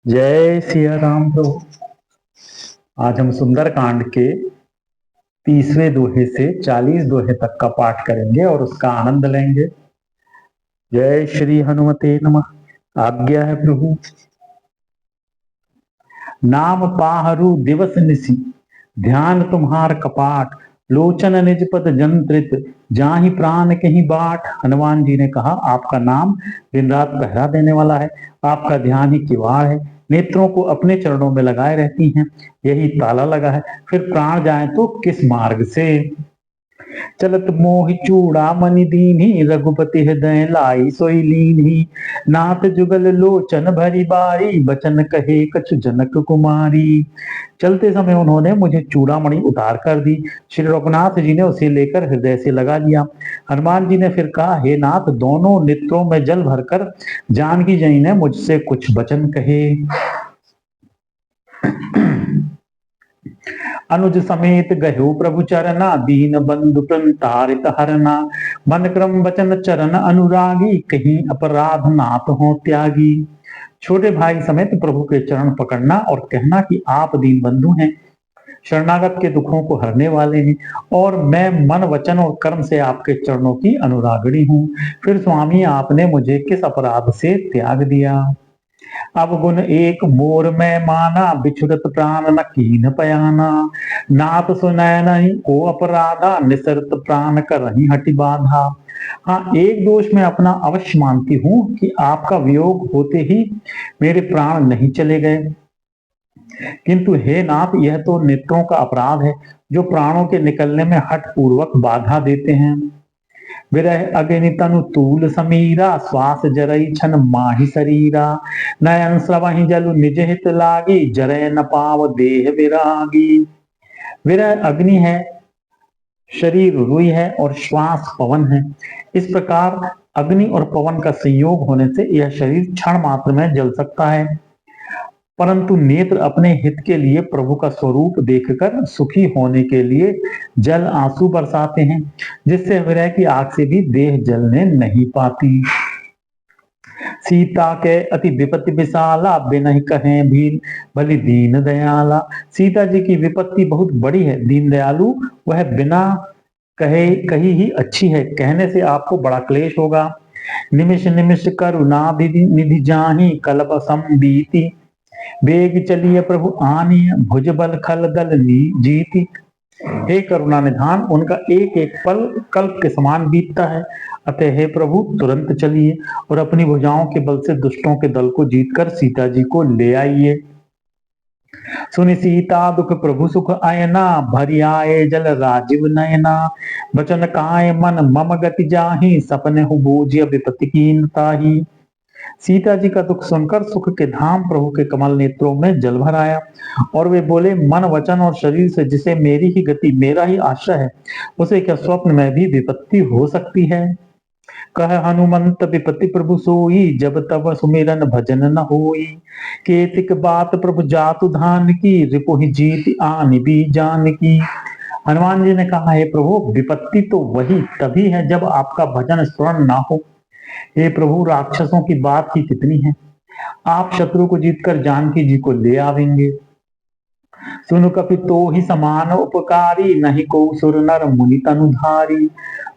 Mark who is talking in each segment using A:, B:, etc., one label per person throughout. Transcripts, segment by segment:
A: जय सिया राम प्रभु। आज हम सुंदर कांड के 30वें दोहे से 40 दोहे तक का पाठ करेंगे और उसका आनंद लेंगे। जय श्री हनुमते नमः। आज्ञा है प्रभु। नाम पाहरू दिवस निसी, ध्यान तुम्हार कपाट, लोचन निज पद जंत्रित, जाहि प्राण कहीं बाट। हनुमान जी ने कहा, आपका नाम दिन रात पहरा देने वाला है, आपका ध्यान ही किवाड़ है, नेत्रों को अपने चरणों में लगाए रहती हैं, यही ताला लगा है, फिर प्राण जाए तो किस मार्ग से। चलत मोहि चूड़ामणि दीन्ही, रघुपति हृदय लाई सोई लीन्ही। नाथ जुगल लोचन भरी बारी, बचन कहे कछु जनक कुमारी। चलते समय उन्होंने मुझे चूड़ामणि उतार कर दी, श्री रघुनाथ जी ने उसे लेकर हृदय से लगा लिया। हनुमान जी ने फिर कहा, हे नाथ, दोनों नेत्रों में जल भरकर जानकी जी ने मुझसे कुछ वचन कहे। अनुज समेत गयो प्रभु चरना, दीन बंधु प्रंतारित हरना। मन क्रम वचन चरण अनुरागी, कहीं अपराध नाथ हो त्यागी। छोटे भाई समेत प्रभु के चरण पकड़ना और कहना कि आप दीन बंधु हैं, शरणागत के दुखों को हरने वाले हैं, और मैं मन वचन और कर्म से आपके चरणों की अनुरागणी हूँ। फिर स्वामी, आपने मुझे किस अपराध से त्याग दिया। अवगुण एक मोर में माना, बिछुरत प्राण न कीन पयाना। नाथ सुनय नहीं को अपराधा, निसरत प्राण कर रही हटि बाधा। हाँ, एक दोष मैं अपना अवश्य मानती हूँ कि आपका वियोग होते ही मेरे प्राण नहीं चले गए, किंतु हे नाथ, यह तो नेत्रों का अपराध है जो प्राणों के निकलने में हठ पूर्वक बाधा देते हैं। विरह अग्नि तनु तूल समीरा, श्वास जरई छन माही शरीरा। नयन स्रवहि जलु निज हित लागी, जरय न पाव देह विरागी। विरह अग्नि है, शरीर रुई है और श्वास पवन है। इस प्रकार अग्नि और पवन का संयोग होने से यह शरीर क्षण मात्र में जल सकता है, परंतु नेत्र अपने हित के लिए प्रभु का स्वरूप देखकर सुखी होने के लिए जल आंसू बरसाते हैं, जिससे विरह की आग से भी देह जलने नहीं पाती। सीता के अति विपत्ति विशाला, बिनहि कहें भील भली दीन दयाला। सीता जी की विपत्ति बहुत बड़ी है, दीन दयालु वह बिना कहे कही ही अच्छी है, कहने से आपको बड़ा क्लेश होगा। निमिष निमिष करुणा निधि जाहि, कल्प संबीति। वेग चलिए प्रभु आनी, भुज बल खल दल जीती। हे करुणा निधान, उनका एक एक पल कल्प के समान बीतता है, अतः हे प्रभु तुरंत चलिए और अपनी भुजाओं के बल से दुष्टों के दल को जीतकर सीता जी को ले आइए। सुनि सीता दुख प्रभु सुख आयना, भरी आए जल राजीव नयना। बचन काय मन मम गति जाहि, सपने हु बूझिय विपत्ति कीन ताहि। सीता जी का दुख सुनकर सुख के धाम प्रभु के कमल नेत्रों में जल भर आया और वे बोले, मन वचन और शरीर से जिसे मेरी ही गति, मेरा ही आश्रय है, उसे क्या स्वप्न में भी विपत्ति हो सकती है। कह हनुमंत विपत्ति प्रभु सोई, जब तब सुमिरन भजन न होई। केतिक बात प्रभु जातु धान की, रिपुहि जीत आन भी जान की। हनुमान जी ने कहा, हे प्रभु, विपत्ति तो वही तभी है जब आपका भजन स्मरण ना हो। हे प्रभु, राक्षसों की बात ही कितनी है, आप शत्रु को जीतकर जानकी जी को ले आवेंगे। सुनु कपि तो ही समान उपकारी, नहीं को सुर नर मुनि तनुधारी।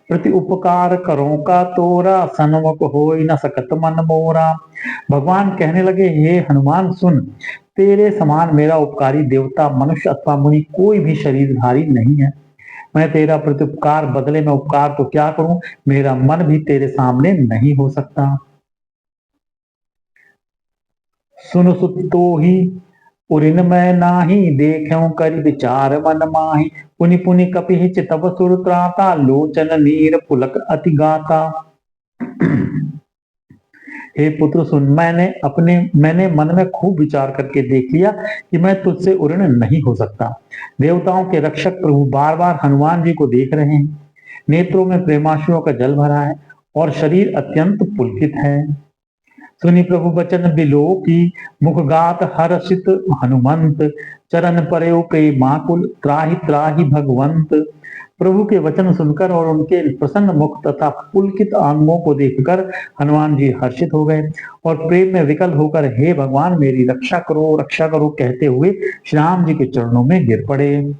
A: प्रति उपकार करो का तोरा, सन्मुख होई न सकत मन मोरा। भगवान कहने लगे, हे हनुमान सुन, तेरे समान मेरा उपकारी देवता, मनुष्य अथवा मुनि कोई भी शरीरधारी नहीं है। मैं तेरा प्रत्युपकार बदले में उपकार तो क्या करूं, मेरा मन भी तेरे सामने नहीं हो सकता। सुन सुत तो ही उरिन मैं नाही, देखूं कर विचार मन माही। पुनि पुनि कपि चितव सुर त्राता, लोचन नीर पुलक अति गाता। हे पुत्र सुन, मैंने मन में खूब विचार करके देख लिया कि मैं तुझसे उऋण नहीं हो सकता। देवताओं के रक्षक प्रभु बार बार हनुमान जी को देख रहे हैं, नेत्रों में प्रेमाश्रुओं का जल भरा है और शरीर अत्यंत पुलकित है। सुनि प्रभु बचन बिलो की, मुखगात हर्षित हनुमंत, चरण परेउ प्रेमाकुल, त्राहि त्राहि भगवंत। प्रभु के वचन सुनकर और उनके प्रसन्न मुख तथा पुलकित आंगों को देखकर हनुमान जी हर्षित हो गए और प्रेम में विकल होकर हे भगवान मेरी रक्षा करो कहते हुए श्री राम जी के चरणों में गिर पड़े।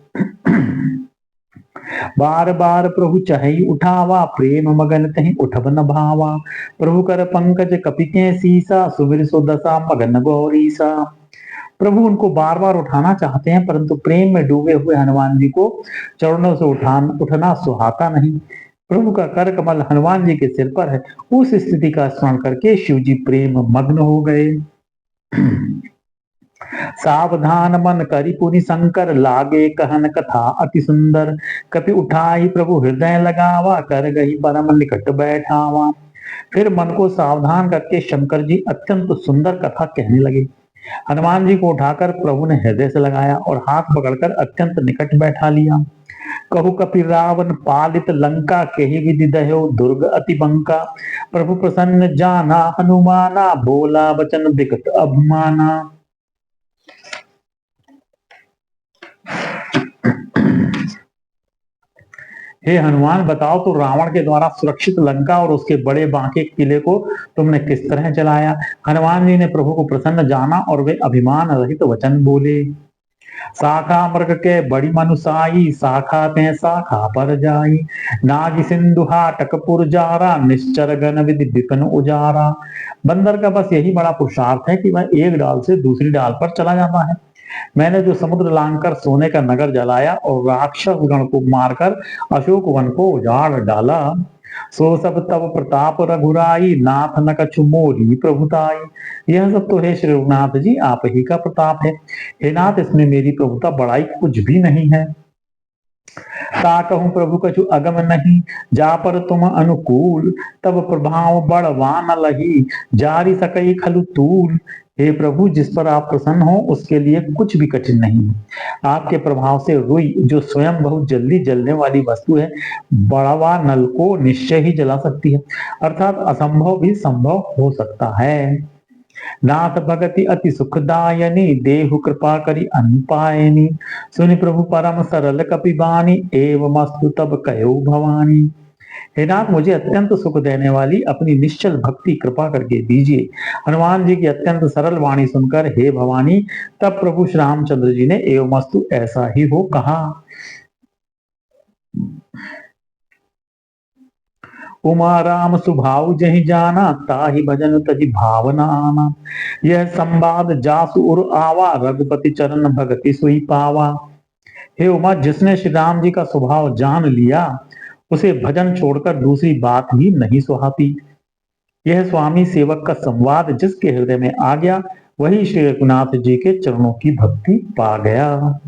A: बार बार प्रभु चहई उठावा, प्रेम मगन तहि उठब न भावा। प्रभु कर पंकज कपिके सीसा, सुमिर सो दशा मगन गौरीसा। प्रभु उनको बार बार उठाना चाहते हैं, परंतु प्रेम में डूबे हुए हनुमान जी को चरणों से उठना सुहाता नहीं। प्रभु का कर कमल हनुमान जी के सिर पर है। उस स्थिति का स्मरण करके शिव जी प्रेम मग्न हो गए। सावधान मन करि पुनि शंकर, लागे कहन कथा अति सुंदर। कपि उठाई प्रभु हृदय लगावा, कर गही परम निकट बैठावा। फिर मन को सावधान करके शंकर जी अत्यंत सुंदर कथा कहने लगे। हनुमान जी को उठाकर प्रभु ने हृदय से लगाया और हाथ पकड़कर अत्यंत निकट बैठा लिया। कहु कपि रावण पालित लंका, केहि विधि दह्यो दुर्ग अति बंका। प्रभु प्रसन्न जाना हनुमाना, बोला वचन बिकट अभिमाना। हे हनुमान बताओ तो रावण के द्वारा सुरक्षित लंका और उसके बड़े बांके किले को तुमने किस तरह चलाया। हनुमान जी ने प्रभु को प्रसन्न जाना और वे अभिमान रहित वचन बोले। शाखा मृग के बड़ी मनुसाई, शाखा ते शाखा पर जाई। नाग सिंधु हाटकपुर जारा, निश्चर गण विधि विपिन उजारा। बंदर का बस यही बड़ा पुरुषार्थ है कि वह एक डाल से दूसरी डाल पर चला जाता है। मैंने जो समुद्र लांघकर सोने का नगर जलाया और राक्षस गण को मारकर अशोक वन को उजाड़ डाला, सो सब तब प्रताप रघुराई, नाथ न कछु मोरी प्रभुताई। यह सब तो है श्री रघुनाथ जी आप ही का प्रताप है। हे नाथ इसमें मेरी प्रभुता बड़ाई कुछ भी नहीं है। ता कहूं प्रभु कछु अगम नहीं, जा पर तुम अनुकूल। तब प्रभाव बड़वान लही, जारी सकई खलु तूल। हे प्रभु जिस पर आप प्रसन्न हो उसके लिए कुछ भी कठिन नहीं है। आपके प्रभाव से रुई जो स्वयं बहुत जल्दी जलने वाली वस्तु है, बड़वा नल को निश्चय ही जला सकती है। अर्थात असंभव भी संभव हो सकता है। नाथ भगति अति सुखदायनी, देहु कृपा करी अनुपायनी। सुनि प्रभु परम सरल कपिबानी, एवमस्तु तब कयो भवानी। हे नाथ मुझे अत्यंत सुख देने वाली अपनी निश्चल भक्ति कृपा करके दीजिए। हनुमान जी की अत्यंत सरल वाणी सुनकर हे भवानी तब प्रभु श्री रामचंद्र जी ने एवमस्तु ऐसा ही हो कहा। उमा राम सुभाव जहि जाना, ताहि भजन तजि भावना आना। यह संवाद जासु उर आवा, रघुपति चरण भगति सुई पावा। हे उमा जिसने श्री राम जी का स्वभाव जान लिया उसे भजन छोड़कर दूसरी बात भी नहीं सुहाती। यह स्वामी सेवक का संवाद जिसके हृदय में आ गया वही श्री रघुनाथ जी के चरणों की भक्ति पा गया।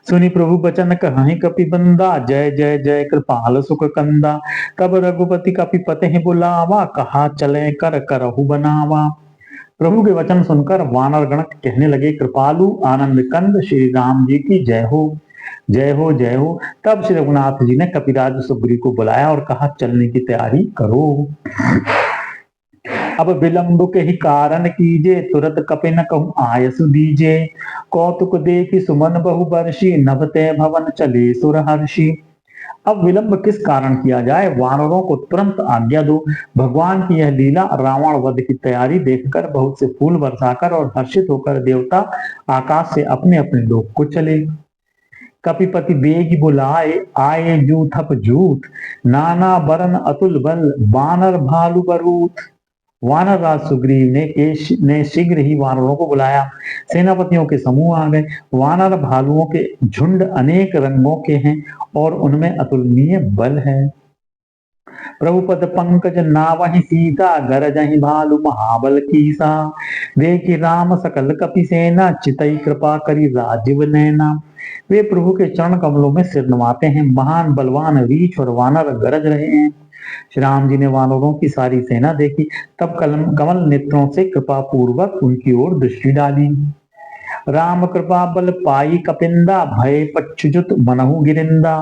A: सुनि प्रभु बचन कहि कपि बंदा, जय जय जय कृपाल सुख कंदा। तब रघुपति कपि पते बुलावा, कहा चले कर करहु बनावा। प्रभु के वचन सुनकर वानर गण कहने लगे, कृपालु आनंद कंद श्री राम जी की जय हो, जय हो, जय हो। तब श्री रघुनाथ जी ने कपिराज सुग्रीव को बुलाया और कहा चलने की तैयारी करो। अब विलंब के ही कारण कीजे, तुरंत कपिन कहूं आयसु दीजे। कौतुक देखी सुमन बहु बर्षि, नभते भवन चले सुरहर्षि। अब विलंब किस कारण किया जाए, वानरों को तुरंत आज्ञा दो। भगवान की यह लीला रावण वध की तैयारी देखकर बहुत से फूल बरसाकर और हर्षित होकर देवता आकाश से अपने अपने लोक को चले। कपिपति बेगी बुलाए, आए जूथप जूथ। नाना बरन अतुल बल, वानर भालु बरूथ। वानर राज सुग्रीव ने शीघ्र ही वानरों को बुलाया। सेनापतियों के समूह आ गए। वानर भालुओं के झुंड अनेक रंगों के हैं और उनमें अतुलनीय बल है। प्रभुपद पंकज नावहि सीता, गरजहि भालु महाबल कीसा। देखि राम सकल कपि सेना, चितई कृपा करी राजीव नैना। वे प्रभु के चरण कमलों में सिर नवाते हैं। महान बलवान रीछ और वानर गरज रहे हैं। श्री राम जी ने वानरों की सारी सेना देखी, तब कमल नेत्रों से कृपा पूर्वक उनकी ओर दृष्टि डाली। राम कृपा बल पाई कपिंदा, भय पच्छुजुत मनहु गिरिंदा।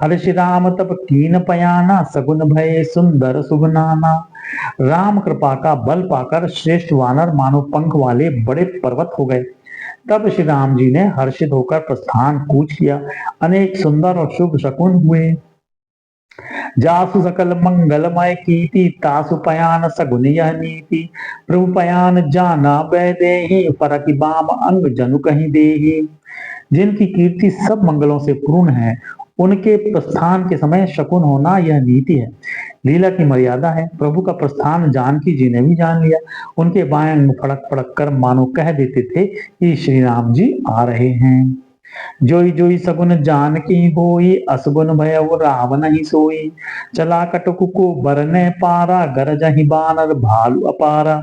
A: हर्ष राम तब कीन पयाना, सगुन भय सुंदर सुगनाना। राम कृपा का बल पाकर श्रेष्ठ वानर मानो पंख वाले बड़े पर्वत हो गए। तब श्री राम जी ने हर्षित होकर प्रस्थान कूच किया। अनेक सुंदर और शुभ शकुन हुए। जासु सकल मंगलमय कीर्ति, तासु पयान सगुन यह नीति। प्रभु पयान जाना वैदेही, परकि बाम अंग जनु कहीं देही। जिनकी कीर्ति सब मंगलों से पूर्ण है, उनके प्रस्थान के समय शकुन होना यह नीति है। लीला की मर्यादा है। प्रभु का प्रस्थान जानकी जी ने भी जान लिया। उनके बाएं अंग फड़क फड़क कर मानो कह देते थे कि श्री राम जी आ रहे हैं। जोई जोई सगुन जानकी होई, असगुन भयउ रावण ही सोई। चला कटकु को बरने पारा, गरजहि बानर भालु अपारा।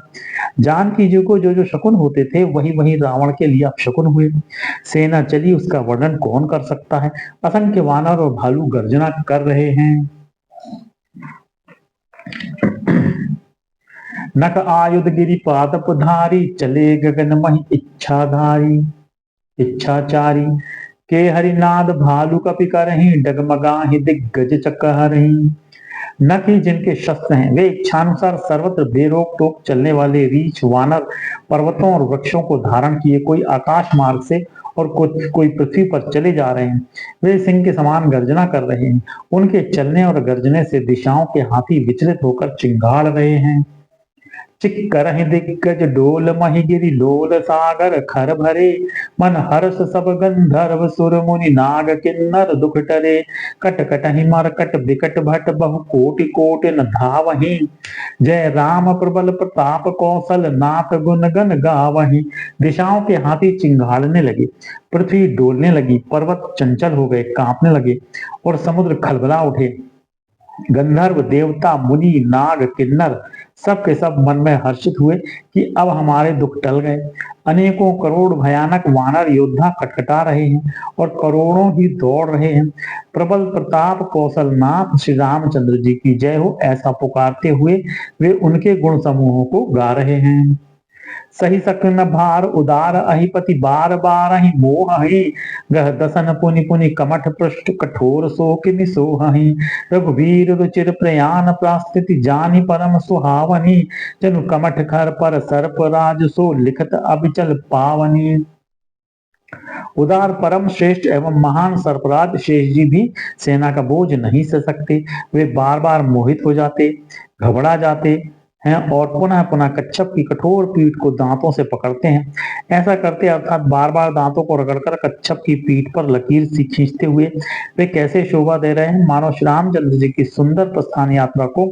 A: जानकी जी को जो जो शकुन होते थे वही वही रावण के लिए अपशकुन हुए। सेना चली, उसका वर्णन कौन कर सकता है। असंख्य वानर और भालू गर्जना कर रहे हैं। नख आयुध गिरि पादप धारी, चले गगन महि इच्छाधारी इच्छाचारी। के हरिनाद भालू कपि करहीं, डगमगाहि दिग्गज चकहरहीं। नख ही जिनके शस्त्र हैं, वे इच्छानुसार सर्वत्र बेरोक टोक चलने वाले रीछ वानर पर्वतों और वृक्षों को धारण किए कोई आकाश मार्ग से और कोई पृथ्वी पर चले जा रहे हैं। वे सिंह के समान गर्जना कर रहे हैं। उनके चलने और गर्जने से दिशाओं के हाथी विचलित होकर चिंगाड़ रहे हैं। चिक्करहि दिग्गज डोल महि गिरि लोल सागर खर भरे। मन हर्ष सब गंधर्व सुर मुनि नाग किन्नर दुख टरे। कट कटहि मरकट बिकट भट बहु कोटि कोटि न धावहि। जय राम प्रबल प्रताप कौशल नाथ गुण गन गावहि। दिशाओं के हाथी चिंगाड़ने लगे, पृथ्वी डोलने लगी, पर्वत चंचल हो गए, कांपने लगे और समुद्र खलबला उठे। गंधर्व देवता मुनि नाग किन्नर सब के सब मन में हर्षित हुए कि अब हमारे दुख टल गए। अनेकों करोड़ भयानक वानर योद्धा खटखटा रहे हैं और करोड़ों ही दौड़ रहे हैं। प्रबल प्रताप कौशलनाथ श्री रामचंद्र जी की जय हो, ऐसा पुकारते हुए वे उनके गुण समूहों को गा रहे हैं। सही सकन भार उदार अहिपति, बार बार ही मोह ही। गह दसन पुनि पुनि कमठ पृष्ठ, कठोर शोक निसोहि। रघुवीर रुचिर प्रयाण प्रास्थिति, जानि परम सुहावनी। जनु कमठ खर पर सर्प राज, सो लिखत अबिचल पावनी। उदार परम श्रेष्ठ एवं महान सर्पराज शेष जी भी सेना का बोझ नहीं सह सकते। वे बार बार मोहित हो जाते, घबरा जाते हैं और पुनः पुनः कच्छप की कठोर पीठ को दांतों से पकड़ते हैं। ऐसा करते अर्थात बार बार दांतों को रगड़कर कच्छप की पीठ पर लकीर सी खींचते हुए वे कैसे शोभा दे रहे हैं, मानो श्री रामचंद्र जी की सुंदर प्रस्थान यात्रा को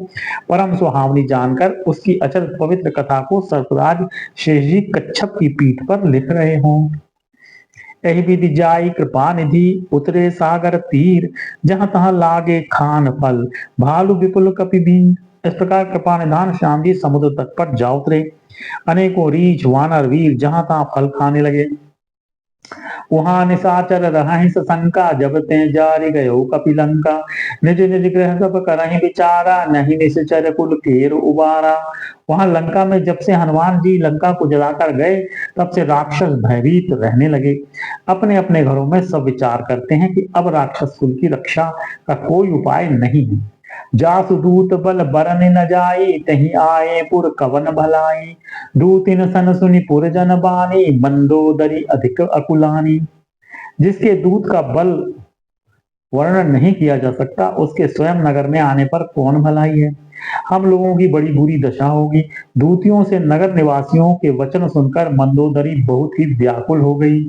A: परम सुहावनी जानकर उसकी अचल पवित्र कथा को सर्पराज शेष जी कच्छप की पीठ पर लिख रहे हों। एहि विधि जाई कृपा निधि, उतरे सागर तीर। जहां तहां लागे खान फल, भालू विपुल कपि बीर। इस प्रकार कृपा निधान श्याम जी समुद्र तट पर जा उतरे। अनेकों रीछ वानर वीर जहां तहां फल खाने लगे। वहां निशाचर रहहि सशंका, जब ते जारी गयो कपिलंका। निज निज गृह सब करहि विचारा, नहीं निश्चर कुल केर उबारा। वहां लंका में जब से हनुमान जी लंका को जलाकर गए, तब से राक्षस भयभीत रहने लगे। अपने अपने घरों में सब विचार करते हैं कि अब राक्षस कुल की रक्षा का कोई उपाय नहीं है। जासु दूत बल बरन न जाई, तही आए पुर कवन भलाई। दूतिन सन सुनि पुर जन बानी, मंदोदरी अधिक अकुलानी। जिसके दूत का बल वर्णन नहीं किया जा सकता, उसके स्वयं नगर में आने पर कौन भलाई है। हम लोगों की बड़ी बुरी दशा होगी। दूतियों से नगर निवासियों के वचन सुनकर मंदोदरी बहुत ही व्याकुल हो गई।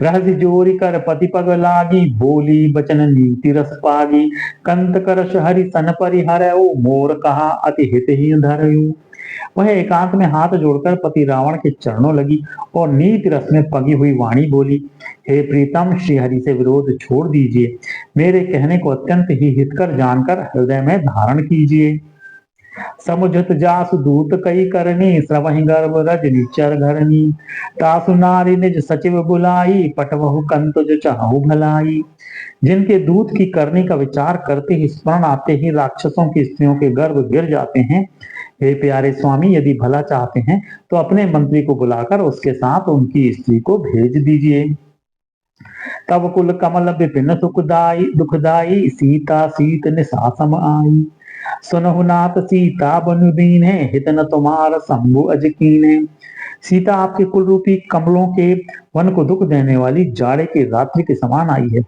A: रहसि जोरी कर पति पग लागी, बोली बचन नीति रस पागी। कंत करश हरि सन परिहरऊ, मोर कहा अति हित ही धरऊ। वह एकांत में हाथ जोड़कर पति रावण के चरणों लगी और नीति रस में पगी हुई वाणी बोली, हे प्रीतम, श्री हरि से विरोध छोड़ दीजिए। मेरे कहने को अत्यंत ही हितकर जानकर हृदय में धारण कीजिए। समुझत जासु दूत कई करनी, श्रवहि गर्भ रजनी चर घरनी। तासु नारी निज सचिव बुलाई, पटवहु कंत जो चाहु भलाई। जिनके दूत की करनी का विचार करते ही स्मरण आते ही राक्षसों की स्त्रियों के गर्भ गिर जाते हैं, हे प्यारे स्वामी, यदि भला चाहते हैं तो अपने मंत्री को बुलाकर उसके साथ उनकी स्त्री को भेज दीजिए। तब कुल कमल विपिन सुखदाई दुखदाई, सीता सीत निशासम आई। सुनहु नाथ सीता बनु दीन्हे, हित न तुम्हार शंभु अज कीन्हे। सीता आपके कुल रूपी कमलों के वन को दुख देने वाली जाड़े की रात्रि के समान आई है।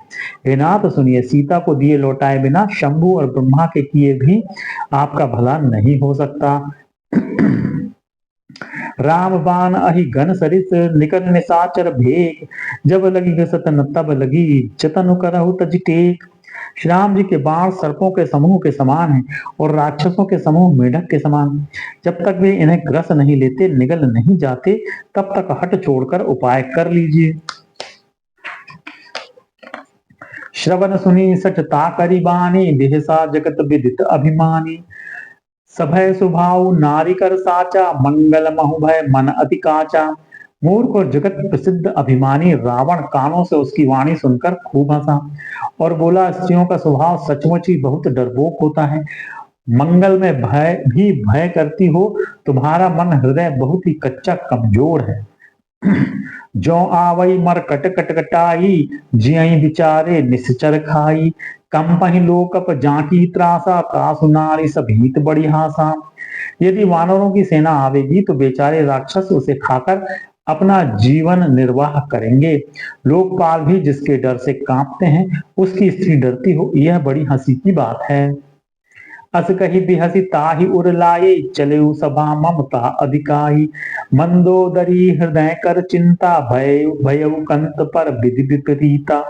A: हे नाथ सुनिए, सीता को दिए लौटाए बिना शंभु और ब्रह्मा के किए भी आपका भला नहीं हो सकता। राम बाण अहि घन सरिस, निकट निशाचर भेग। जब लगी घसतन तब लगी, जतन करहु तज टेक। श्री राम जी के बाण सर्पों के समूह के समान हैं और राक्षसों के समूह मेढक के समान। जब तक वे इन्हें ग्रस नहीं लेते, निगल नहीं जाते, तब तक हट छोड़कर उपाय कर लीजिए। श्रवण सुनी सचता करी बानी, देहसा जगत विदित अभिमानी। सभय सुभाव नारी कर साचा, मंगल महु भय मन अति काचा। मूर्ख और जगत प्रसिद्ध अभिमानी रावण कानों से उसकी वाणी सुनकर खूब हंसा और बोला, स्त्रियों का स्वभाव सचमुच ही बहुत डरपोक होता है। मंगल में भय करती हो, तुम्हारा मन हृदय बहुत ही कच्चा कमजोर है। जो आवई मर कट कटकटाई, जियई बिचारे निश्चर खाई। कंपहि लोकप जाकी त्रासा, तासु नारी सभीत बड़ी हासा। यदि वानरों की सेना आवेगी तो बेचारे राक्षस उसे खाकर अपना जीवन निर्वाह करेंगे। लोकपाल भी जिसके डर से कांपते हैं, उसकी स्त्री डरती हो, यह बड़ी हंसी की बात है। अस कही बिहसी ताहि उर लाए, चले सभा ममता अधिकाई। मंदोदरी हृदय कर चिंता, भय कंत पर विधि विपरीता।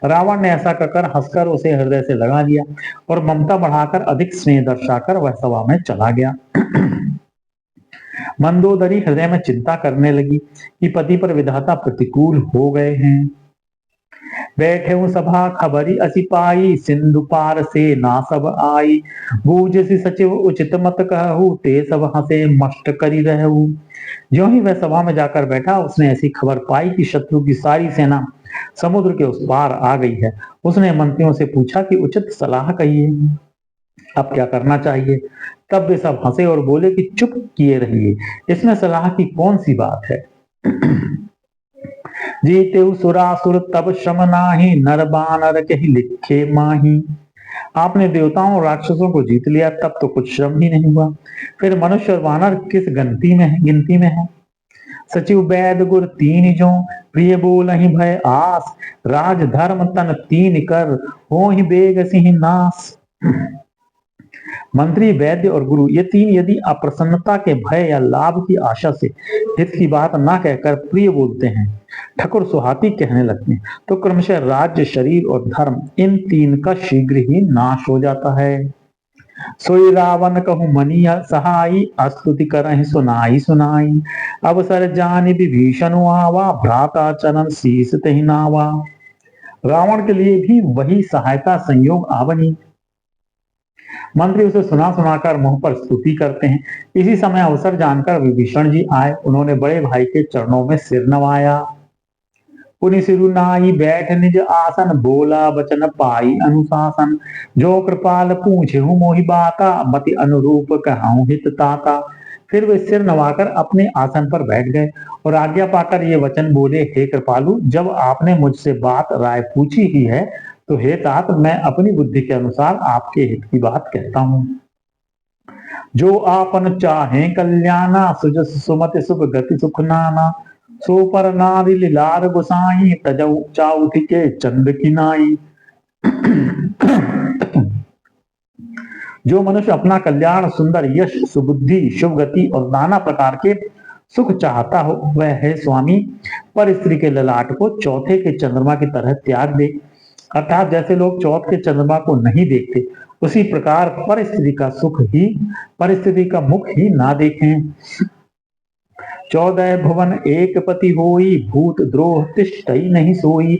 A: रावण ने ऐसा कहकर हंसकर उसे हृदय से लगा लिया और ममता बढ़ाकर अधिक स्नेह दर्शाकर वह सभा में चला गया। मंदोदरी हृदय में चिंता करने लगी कि पति पर विधाता प्रतिकूल हो गए हैं। बैठे हूं सभा खबरी असी पाई, सिंधु पार से ना सब आई। बूझसी सचिव उचित मत कहू, ते सब हंसे मष्ट करी रहू। ज्यों ही वह सभा में जाकर बैठा, उसने ऐसी खबर पाई कि शत्रु की सारी सेना समुद्र के उस पार आ गई है। उसने मंत्रियों से पूछा कि उचित सलाह कहिए, अब क्या करना चाहिए। तब वे सब हंसे और बोले कि चुप किए रहिए, इसमें सलाह की कौन सी बात है। जीते सुरासुर तब श्रम नाही, नर बानर कही लिखे माही। आपने देवताओं और राक्षसों को जीत लिया, तब तो कुछ श्रम ही नहीं हुआ, फिर मनुष्य और वानर किस गिनती में है। सचिव वैद गुर तीन जो, प्रिय बोल ही भय आस। राज धर्म तन तीन कर, हो ही बेग सिंह नाश। मंत्री, वैद्य और गुरु, ये तीन यदि अप्रसन्नता के भय या लाभ की आशा से हित की बात ना कहकर प्रिय बोलते हैं, ठकुर सुहाती कहने लगते हैं, तो क्रमशः राज्य, शरीर और धर्म, इन तीन का शीघ्र ही नाश हो जाता है। सोई रावण कहूं मनी सहाई, अस्तुति करहि सुनाई सुनाई। अवसर जानि विभीषण आवा, भ्राता चरण शीस तहि नावा। रावण के लिए भी वही सहायता संयोग आवनी। मंत्री उसे सुना सुनाकर मुंह पर स्तुति करते हैं। इसी समय अवसर जानकर विभीषण जी आए। उन्होंने बड़े भाई के चरणों में सिर नवाया। पुनि सिरुनाई बैठ निज आसन, बोला वचन पाई अनुशासन। जो कृपाल पूछे हूँ मोहि बाता, मति अनुरूप कहूँ हित ताता। फिर वे सिर नवाकर अपने आसन पर बैठ गए और आज्ञा पाकर ये वचन बोले, हे कृपालु, जब आपने मुझसे बात राय पूछी ही है तो हे तात, मैं अपनी बुद्धि के अनुसार आपके हित की बात कहता हूं। जो आपन चाहे कल्याणा, सुजस सुमति सुख गति सुख नाना। सो पर नारी लीलार गुसाई, तजऊ चाउथी के चंद की नाई। जो मनुष्य अपना कल्याण, सुंदर यश, सुबुद्धि, शुभ गति और नाना प्रकार के सुख चाहता हो, वह है स्वामी पर स्त्री के ललाट को चौथे के चंद्रमा की तरह त्याग दे। अर्थात जैसे लोग चौथ के चंद्रमा को नहीं देखते, उसी प्रकार परिस्थिति का मुख ही ना देखें। 14 भुवन एक पति होई, भूत द्रोह तिष्ठई नहीं सोई।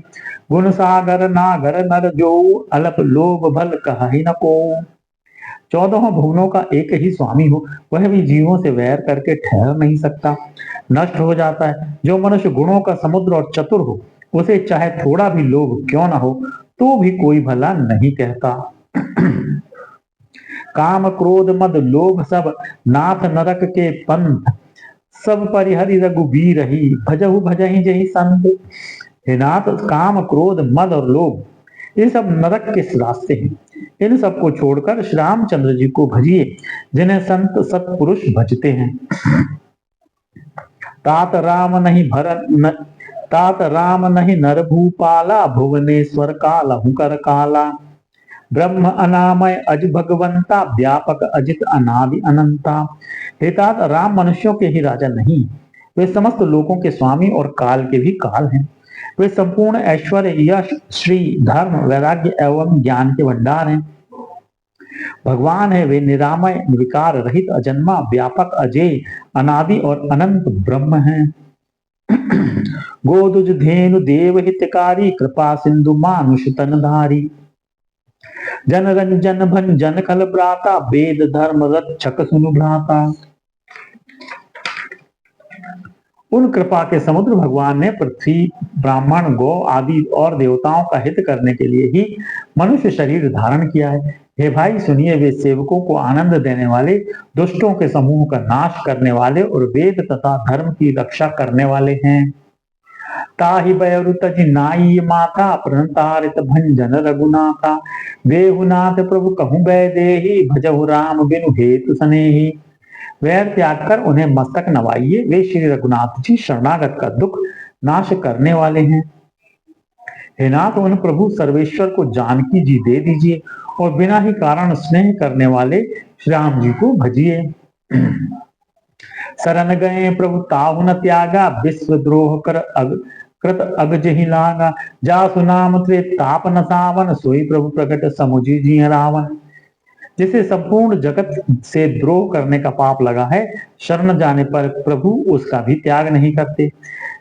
A: गुण सागर नागर नर जो, अलप लोभ भल कहि न को। 14 भुवनों का एक ही स्वामी हो, वह भी जीवों से वैर करके ठहर नहीं सकता, नष्ट हो जाता है। जो मनुष्य गुणों का समुद्र और चतुर हो, उसे चाहे थोड़ा भी लोभ क्यों ना हो, तो भी कोई भला नहीं कहता। काम क्रोध मद लोभ सब नाथ नरक के पंथ, सब परिहरि रघुबीर ही भजहु भजहि जहि संत। हे नाथ, काम क्रोध मद और लोभ ये सब नरक के रास्ते हैं। इन सबको छोड़कर श्री रामचंद्र जी को भजिए, जिन्हें संत सत्पुरुष भजते हैं। तात राम नहीं तात राम नहीं नर भूपाला, भुवनेश्वर काला हुकर काला। ब्रह्म अनामय अज भगवंता, व्यापक अजित अनादि अनंता। हे तात, राम मनुष्यों के ही राजा नहीं, वे समस्त लोकों के स्वामी और काल के भी काल हैं। वे संपूर्ण ऐश्वर्य यश श्री धर्म वैराग्य एवं ज्ञान के भंडार हैं। भगवान है वे निरामय विकार रहित अजन्मा व्यापक अजय अनादि और अनंत ब्रह्म हैं। गोदुज धेनु देव हितकारी, कृपा सिंधु मानुष तनधारी। जन रंजन भंजन खल भ्राता, वेद धर्म रक्षक सुनु भ्राता। उन कृपा के समुद्र भगवान ने पृथ्वी ब्राह्मण गौ आदि और देवताओं का हित करने के लिए ही मनुष्य शरीर धारण किया है। हे भाई सुनिए, वे सेवकों को आनंद देने वाले, दुष्टों के समूह का नाश करने वाले और वेद तथा धर्म की रक्षा करने वाले हैं। ताहि बैरुत नाई माता, प्रणतारित भंजन रघुनाथा। देहुनाथ प्रभु कहूँ बैदेही, भजहु राम बिनु हेतु सनेही। वैर त्याग कर उन्हें मस्तक नवाइए, वे श्री रघुनाथ जी शरणागत का दुख नाश करने वाले हैं। हे नाथ, उन प्रभु सर्वेश्वर को जानकी जी दे दीजिए और बिना ही कारण स्नेह करने वाले श्री राम जी को भजिए। शरण गए प्रभु ताहु न त्यागा, विश्व द्रोह कर कृत अगजहि लागा। जासु नाम ताप न सावन, सोई प्रभु प्रकट समुझी जी रावण। जिसे संपूर्ण जगत से द्रोह करने का पाप लगा है, शरण जाने पर प्रभु उसका भी त्याग नहीं करते।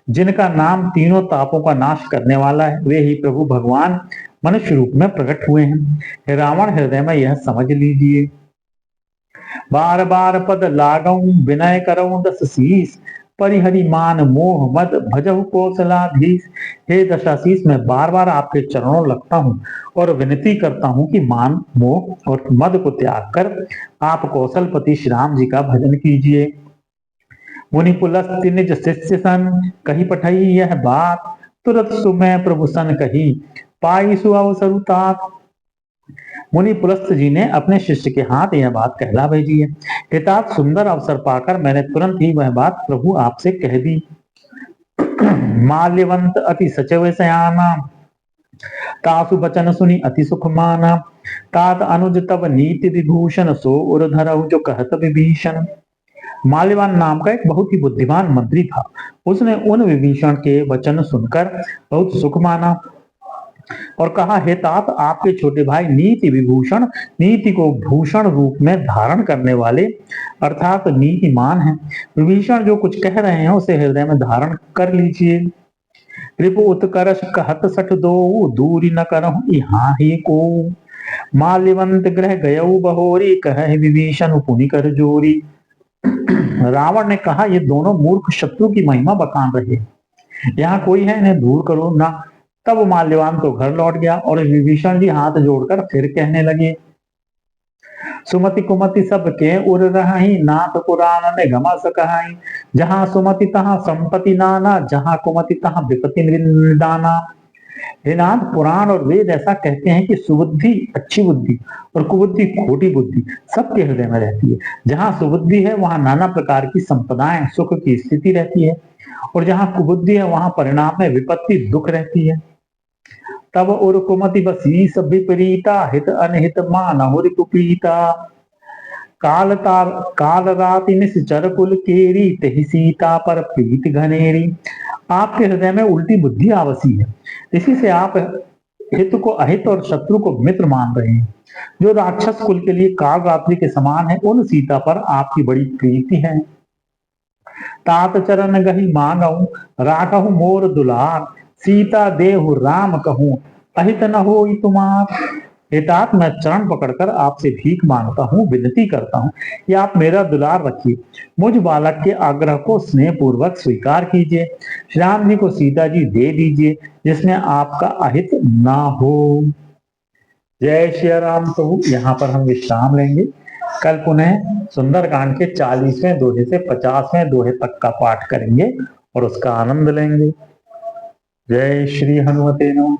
A: जिनका नाम तीनों तापों का नाश करने वाला है, वे ही प्रभु भगवान मनुष्य रूप में प्रकट हुए हैं। हे रावण, हृदय में यह समझ लीजिए। बार बार पद लागऊं, विनय करऊं दस शीस। परिहरि मान मोह मद, भजहु कौशलाधीश। हे दशाशीष, मैं बार बार आपके चरणों लगता हूँ और विनती करता हूँ कि मान मोह और मद को त्याग कर आप कौशलपति श्री राम जी का भजन कीजिए। मुनि पुलस्त्य निज शिष्य सन, कही पठई यह बात। तुरत सुमय प्रभु सन कही, पाई सु अवसरु तात। मुनि पुलस्त जी ने अपने शिष्य के हाथ यह बात कहला भेजी है। हितात, सुंदर अवसर पाकर मैंने तुरंत ही वह बात प्रभु आपसे कह दी। माल्यवंत अति सचव सयाना, तासु बचन सुनी अति सुख माना। तात अनुज तब नीति विभूषण, सो उर धरहु जो कहत विभीषण। माल्यवान नाम का एक बहुत ही बुद्धिमान मंत्री था। उसने उन विभीषण के वचन सुनकर बहुत सुख माना और कहा, हे तात, आपके छोटे भाई नीति विभूषण, नीति को भूषण रूप में धारण करने वाले अर्थात नीतिमान हैं। विभीषण जो कुछ कह रहे हैं उसे हृदय में धारण कर लीजिए। रिपु उत्कर्ष कहत सठ दो, दूरी न करहु यहाँ ही को। माल्यवंत ग्रह गयऊ बहोरी, कह विभीषण पुनि कर जोरी। रावण ने कहा, ये दोनों मूर्ख शत्रु की महिमा बखान रहे, यहाँ कोई है, इन्हें दूर करो ना। तब माल्यवान तो घर लौट गया और विभीषण जी हाथ जोड़कर फिर कहने लगे, सुमति कुमति सब के उर रहाई, नाथ पुराण ने गमा सकहाई। जहां सुमति तहां संपत्ति नाना, जहां कुमति तहां विपत्ति निदाना। हे नाथ, पुराण और वेद ऐसा कहते हैं कि सुबुद्धि अच्छी बुद्धि और कुबुद्धि खोटी बुद्धि सबके हृदय में रहती है। जहां सुबुद्धि है वहां नाना प्रकार की संपदाएं सुख की स्थिति रहती है और जहां कुबुद्धि है वहां परिणाम में विपत्ति दुख रहती है। तब उर कुमति बसी सब विपरीता, हित अनहित मानहु रिपुपीता। काल राति निश्चर कुल केरी, तहि सीता पर प्रीत घनेरी। आपके हृदय में उल्टी बुद्धि आवसी है, इसी से आप हित को अहित और शत्रु को मित्र मान रहे हैं। जो राक्षस कुल के लिए काल रात्रि के समान है, उन सीता पर आपकी बड़ी प्रीति है। तात चरण गही मांगऊ, राखहु मोर दुलार। सीता देहु राम कहूं, अहित न होई तुमार। हे तात, मैं चरण पकड़कर आपसे भीख मांगता हूँ, विनती करता हूँ कि आप मेरा दुलार रखिए। मुझ बालक के आग्रह को स्नेह पूर्वक स्वीकार कीजिए। श्री राम जी को सीता जी दे दीजिए, जिसमें आपका अहित ना हो। जय श्री राम। तो यहाँ पर हम विश्राम लेंगे। कल पुनः सुंदरकांड के 40वें दोहे से 50वें दोहे तक का पाठ करेंगे और उसका आनंद लेंगे। जय श्री हनुमते नमः।